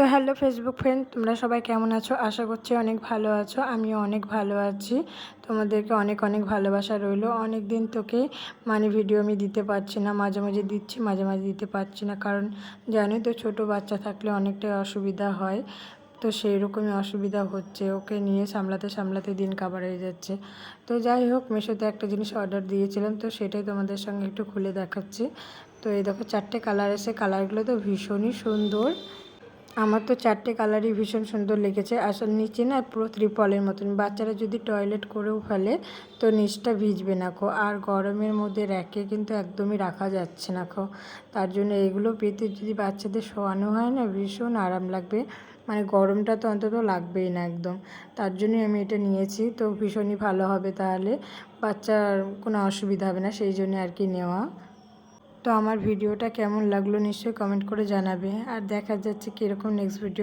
তো hello Facebook friend, তোমরা সবাই কেমন আছো? আশা করছি অনেক ভালো আছো। আমিও অনেক ভালো আছি। তোমাদেরকে অনেক অনেক ভালোবাসা রইলো। অনেক দিন তোকে ভিডিও আমি দিতে পারছি না, মাঝে মাঝে দিচ্ছি, মাঝে মাঝে দিতে পারছি না, কারণ জানোই তো ছোটো বাচ্চা থাকলে অনেকটাই অসুবিধা হয়। তো সেই রকমই অসুবিধা হচ্ছে, ওকে নিয়ে সামলাতে সামলাতে দিন কাবার হয়ে যাচ্ছে। তো যাই হোক, মিশোতে একটা জিনিস অর্ডার দিয়েছিলাম, তো সেটাই তোমাদের সঙ্গে একটু খুলে দেখাচ্ছি। তো এই দেখো 4টে কালার এসে, কালারগুলো তো ভীষণই সুন্দর। আমার তো 4টে কালারই ভীষণ সুন্দর লেগেছে। আসলে নিচে না পুরো ত্রিপলের মতন, বাচ্চারা যদি টয়লেট করেও ফেলে তো নিচটা ভিজবে না খো। আর গরমের মধ্যে র্যাকে কিন্তু একদমই রাখা যাচ্ছে না খো। তার জন্য এগুলো পেতে যদি বাচ্চাদের শোয়ানো হয় না, ভীষণ আরাম লাগবে। গরমটা তো অন্তত লাগবেই না একদম। তার জন্যই আমি এটা নিয়েছি। তো ভীষণই ভালো হবে, তাহলে বাচ্চার কোনো অসুবিধা হবে না, সেই জন্য আর কি নেওয়া। তো আমার ভিডিওটা কেমন লাগলো নিশ্চয়ই কমেন্ট করে জানাবে। আর দেখা যাচ্ছে কীরকম নেক্সট ভিডিও।